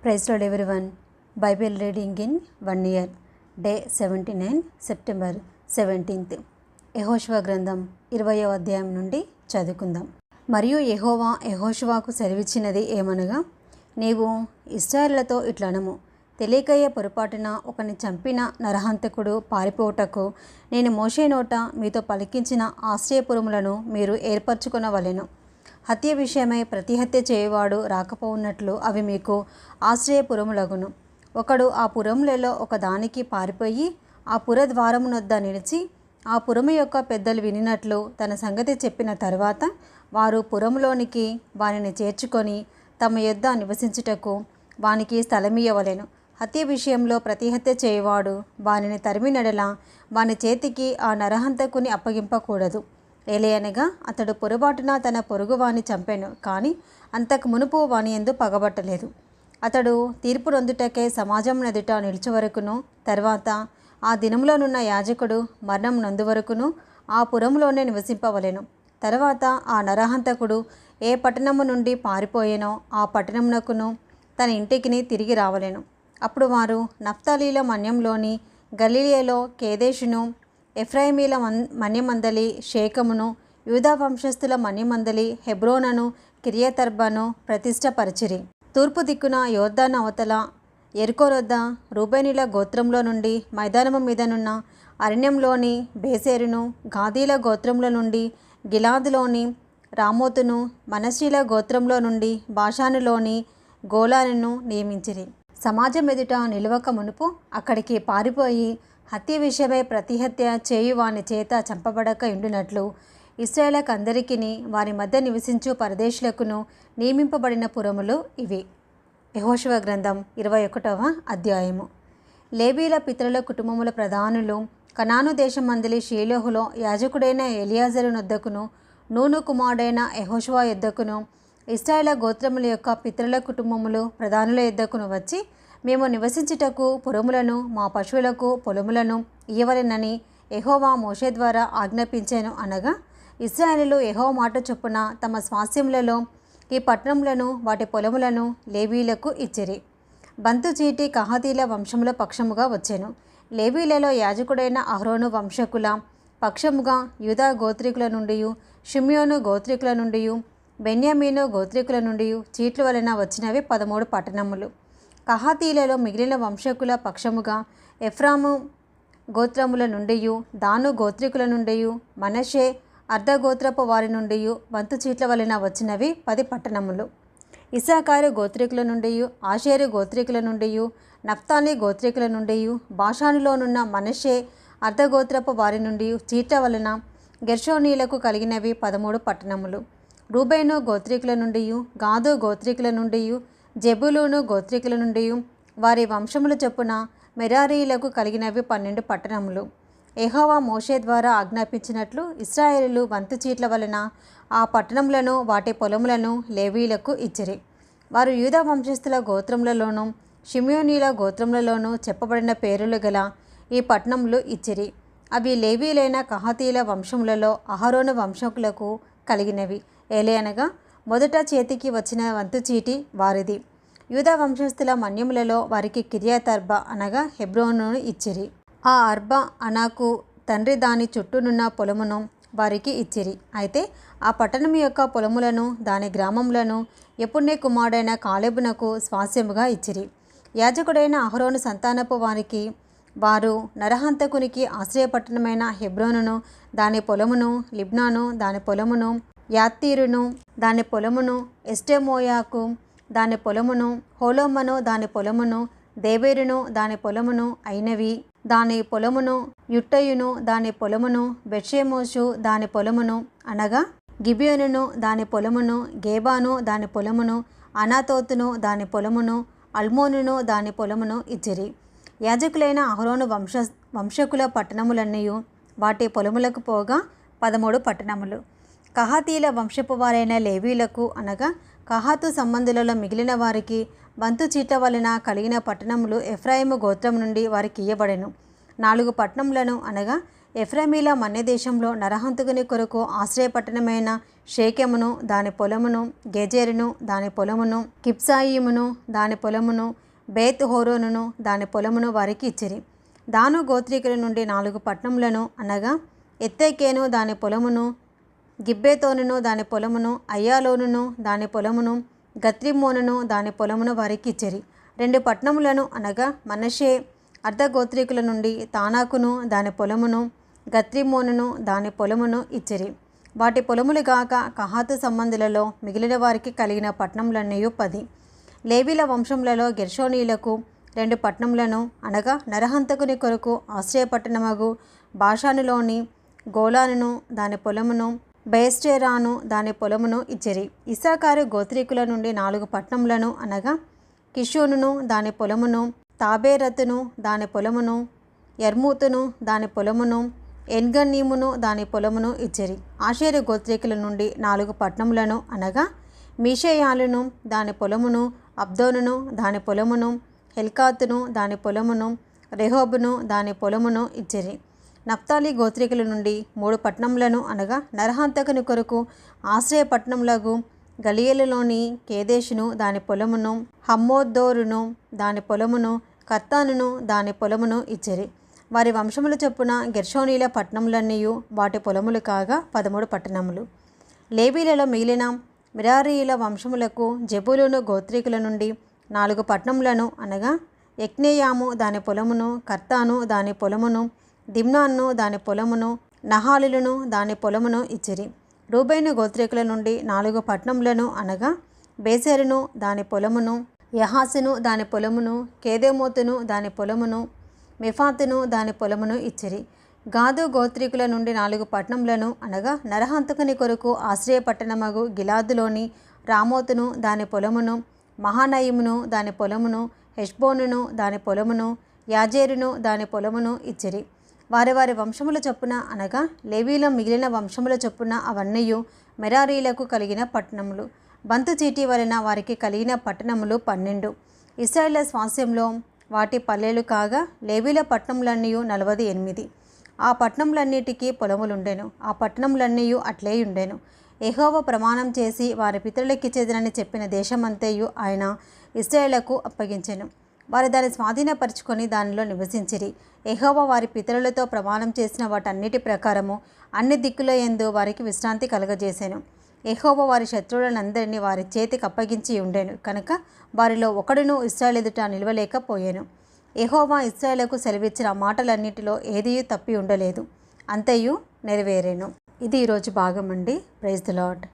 Praise lord everyone. Bible reading in 1 year, day 79, September 17th. యెహోషువ గ్రంథం 20వ అధ్యాయం నుండి చదువుకుందాం. మరియు యెహోవా యెహోషువకు సెలవిచ్చినది ఏమనగా, నీవు ఇశ్రాయేలులతో ఇట్లనము, తెలియకయ్యే పొరపాటున ఒకని చంపిన నరహంతకుడు పారిపోవుటకు నేను మోషే నోట మీతో పలికించిన ఆశ్రయపురములను మీరు ఏర్పరచుకొనవలెను. హత్య విషయమై ప్రతి హత్య చేయువాడు రాకపోవున్నట్లు అవి మీకు ఆశ్రయపురములగును. ఒకడు ఆ పురములలో ఒకదానికి పారిపోయి ఆ పురద్వారమునొద్ద నిలిచి ఆ పురము యొక్క పెద్దలు వినినట్లు తన సంగతి చెప్పిన తర్వాత వారు పురములోనికి వానిని చేర్చుకొని తమ యొద్ద నివసించుటకు వానికి స్థలమియ్యవలెను. హత్య విషయంలో ప్రతి హత్య చేయువాడు వానిని తరిమినడలా వాని చేతికి ఆ నరహంతకుని అప్పగింపకూడదు. ఏలయనగా అతడు పొరపాటున తన పొరుగువాని చంపెను, కానీ అంతకు మునుపు వాని యందు పగబట్టలేదు. అతడు తీర్పు నొందుటకే సమాజం ఎదుట నిలిచే వరకును, తర్వాత ఆ దినములోనున్న యాజకుడు మరణం నొందు వరకును ఆ పురములోనే నివసింపవలెను. తర్వాత ఆ నరహంతకుడు ఏ పట్టణము నుండి పారిపోయేనో ఆ పట్టణమునకును తన ఇంటికి తిరిగి రావలెను. అప్పుడు వారు నఫ్తాలీల మన్యంలోని గలిలయలో కేదేషును, ఎఫ్రాయిమీల మన్యమందలి షేకమును, యూదా వంశస్థుల మన్యమందలి హెబ్రోనను, కిరియతర్బను ప్రతిష్టపరిచిరి. తూర్పు దిక్కున యోర్దాను అవతల యెరికోరొద్ద రూబేనీల గోత్రంలో నుండి మైదానము మీదనున్న అరణ్యంలోని బేసేరును, గాదీల గోత్రంలో నుండి గిలాదులోని రామోతును, మనష్షీల గోత్రంలో నుండి బాషానులోని గోలానును నియమించిరి. సమాజం ఎదుట నిలవక మునుపు అక్కడికి పారిపోయి హత్య విషయమై ప్రతి హత్య చేయు వాని చేత చంపబడక ఉండునట్లు ఇశ్రాయేలుకందరికిని వారి మధ్య నివసించు పరదేశులకును నియమింపబడిన పురములు ఇవి. యెహోషువ గ్రంథం 21వ అధ్యాయము. లేవీల పితరుల కుటుంబముల ప్రధానులు కనాను దేశమందలి షీలోహులో యాజకుడైన ఎలియాజరు నొద్దకును, నూను కుమారుడైన యెహోషువ యొద్దకును, ఇశ్రాయేలు గోత్రముల యొక్క పితరుల కుటుంబములు ప్రధానుల యొద్దకును వచ్చి, మేము నివసించుటకు పురములను మా పశువులకు పొలములను ఇయ్యవలెనని యెహోవా మోషే ద్వారా ఆజ్ఞాపించాను అనగా, ఇశ్రాయేలీయులు యెహోవా మాట చొప్పున తమ స్వాస్థ్యములలో ఈ పట్టణములను వాటి పొలములను లేవీయులకు ఇచ్చిరి. బంతు చీటి కహాతీల వంశముల పక్షముగా వచ్చెను. లేవీయులలో యాజకుడైన అహరోను వంశకుల పక్షముగా యూదా గోత్రికుల నుండి, షిమ్యోను గోత్రికుల నుండి, బెన్యామీను గోత్రికుల నుండి చీట్ల వలన వచ్చినవి 13 పట్టణములు. కహాతీలలో మిగిలిన వంశకుల పక్షముగా ఎఫ్రాము గోత్రముల నుండి, దాను గోత్రికుల నుండి, మనషే అర్ధగోత్రపు వారి నుండి వంతు చీట్ల వలన వచ్చినవి 10 పట్టణములు. ఇస్సాకారు గోత్రికుల నుండి, ఆషేరు గోత్రికుల నుండి, నఫ్తాలి గోత్రికుల నుండి, బాషానులోనున్న మనషే అర్ధగోత్రపు వారి నుండి చీట్ల వలన గెర్షోనీలకు కలిగినవి 13 పట్టణములు. రూబేను గోత్రికుల నుండి, గాదు గోత్రికుల నుండి, జెబూలూను గోత్రికుల నుండి వారి వంశముల చొప్పున మెరారీయులకు కలిగినవి 12 పట్టణములు. యెహోవా మోషే ద్వారా ఆజ్ఞాపించినట్లు ఇశ్రాయేలీయులు వంతు చీట్ల వలన ఆ పట్టణములను వాటి పొలములను లేవీయులకు ఇచ్చిరి. వారు యూదా వంశస్థుల గోత్రములలోనూ షిమ్యోనీల గోత్రములలోనూ చెప్పబడిన పేరులు గల ఈ పట్టణములు ఇచ్చిరి. అవి లేవీయులైన కహాతీల వంశములలో అహరోను వంశకులకు కలిగినవి. ఏలయనగా మొదట చేతికి వచ్చిన వంతు చీటి వారిది. యూదా వంశస్థుల మన్యములలో వారికి కిరియతర్బ అనగా హెబ్రోనును ఇచ్చిరి. ఆ అర్బ అనాకు తండ్రి దాని చుట్టూనున్న పొలమును వారికి ఇచ్చిరి. అయితే ఆ పట్టణం యొక్క పొలములను దాని గ్రామములను యెఫున్నె కుమారుడైన కాలేబునకు స్వాస్యముగా ఇచ్చిరి. యాజకుడైన అహరోను సంతానపు వారికి వారు నరహంతకునికి ఆశ్రయపట్టణమైన హెబ్రోనును దాని పొలమును, లిబ్నాను దాని పొలమును, యాత్తీరును దాని పొలమును, ఎష్టెమోయాకు దాని పొలమును, హోలోమను దాని పొలమును, దేబేరును దాని పొలమును, అయినవి దాని పొలమును, యుట్టయును దాని పొలమును, బెత్షెమోషు దాని పొలమును అనగా గిబియోనును దాని పొలమును, గేబాను దాని పొలమును, అనాతోతును దాని పొలమును, అల్మోనును దాని పొలమును ఇచ్చిరి. యాజకులైన అహరోను వంశకుల పట్టణములన్నీ వాటి పొలములకు పోగా 13 పట్టణములు. కహాతీల వంశపు వారైన లేవీయులకు అనగా కహాతు సంబంధులలో మిగిలిన వారికి వంతు చీట్ల వలన కలిగిన పట్టణములు ఎఫ్రాయిము గోత్రం నుండి వారికి ఇయ్యబడెను. 4 పట్టణములను అనగా ఎఫ్రాయిమీల మన్యదేశంలో నరహంతకుని కొరకు ఆశ్రయపట్టణమైన షేకెమును దాని పొలమును, గెజెరును దాని పొలమును, కిప్సాయిమును దాని పొలమును, బేత్ హోరోనును దాని పొలమును వారికి ఇచ్చిరి. దాను గోత్రీకుల నుండి 4 పట్టణములను అనగా ఎత్తెకేను దాని పొలమును, గిబ్బెతోనును దాని పొలమును, అయ్యాలోనును దాని పొలమును, గత్రిమ్మోనును దాని పొలమును వారికి ఇచ్చిరి. 2 పట్టణములను అనగా మనష్షే అర్ధగోత్రీకుల నుండి తానాకును దాని పొలమును, గత్రిమ్మోనును దాని పొలమును ఇచ్చిరి. వాటి పొలములు గాక కహాతు సంబంధులలో మిగిలిన వారికి కలిగిన పట్టణములన్నీ 10. లేవీల వంశములలో గెర్షోనీయులకు 2 పట్టణములను అనగా నరహంతకుని కొరకు ఆశ్రయపట్టణమగు బాషానులోని గోలానును దాని పొలమును, బెయెష్టెరాను దాని పొలమును ఇచ్చిరి. ఇస్సాకారు గోత్రీకుల నుండి 4 పట్టణములను అనగా కిషోనును దాని పొలమును, తాబేరతును దాని పొలమును, యర్మూతును దాని పొలమును, ఎన్గన్నీమును దాని పొలమును ఇచ్చిరి. ఆషేరు గోత్రీకుల నుండి 4 పట్టణములను అనగా మీషేయాలును దాని పొలమును, అబ్దోనును దాని పొలమును, హెల్కాతును దాని పొలమును, రెహోబును దాని పొలమును ఇచ్చిరి. నఫ్తాలి గోత్రీకుల నుండి 3 పట్టణములను అనగా నరహంతకుని కొరకు ఆశ్రయపట్టణములగు గలియేలులోని కేదేషును దాని పొలమును, హమ్మోద్దోరును దాని పొలమును, కర్తానును దాని పొలమును ఇచ్చిరి. వారి వంశముల చొప్పున గెర్షోనీల పట్టణములన్నీయు వాటి పొలములు కాగా 13 పట్టణములు. లేవీలలో మిగిలిన మిరారీయుల వంశములకు జెబూలూను గోత్రీకుల నుండి 4 పట్టణములను అనగా యెక్నెయాము దాని పొలమును, కర్తాను దాని పొలమును, దిమ్నాను దాని పొలమును, నహాలులను దాని పొలమును ఇచ్చిరి. రూబేను గోత్రీకుల నుండి 4 పట్టణములను అనగా బేసెరును దాని పొలమును, యహాసును దాని పొలమును, కేదేమోతును దాని పొలమును, మెఫాతును దాని పొలమును ఇచ్చిరి. గాదు గోత్రీకుల నుండి 4 పట్టణములను అనగా నరహంతకుని కొరకు ఆశ్రయపట్టణమగు గిలాదులోని రామోతును దాని పొలమును, మహానయిమును దాని పొలమును, హెష్బోనును దాని పొలమును, యాజేరును దాని పొలమును ఇచ్చిరి. వారి వారి వంశముల చొప్పున అనగా లేవీలో మిగిలిన వంశముల చొప్పున అవన్నీయు మెరారీలకు కలిగిన పట్టణములు. బంతు చీటీ వలన వారికి కలిగిన పట్టణములు 12. ఇశ్రాయేలు స్వాస్థ్యంలో వాటి పల్లెలు కాగా లేవీల పట్టణములన్నీ 48. ఆ పట్టణములన్నిటికీ పొలములుండెను. ఆ పట్టణములన్నీ అట్లే ఉండెను. యెహోవా ప్రమాణం చేసి వారి పితరులకిచ్చేదనని చెప్పిన దేశమంతయు ఆయన ఇశ్రాయేలుకు అప్పగించెను. వారు దాన్ని స్వాధీనపరుచుకొని దానిలో నివసించిరి. యెహోవా వారి పితరులతో ప్రమాణం చేసిన వాటన్నిటి ప్రకారము అన్ని దిక్కుల యందు వారికి విశ్రాంతి కలుగజేసెను. యెహోవా వారి శత్రువులనందరినీ వారి చేతికి అప్పగించి ఉండెను కనుక వారిలో ఒకడును ఇశ్రాయేలు ఎదుట నిలవలేకపోయెను. యెహోవా ఇశ్రాయేలుకు సెలవిచ్చిన మాటలన్నిటిలో ఏదియూ తప్పి ఉండలేదు, అంతయు నెరవేరెను. ఇది ఈరోజు భాగం అండి. Praise the lord.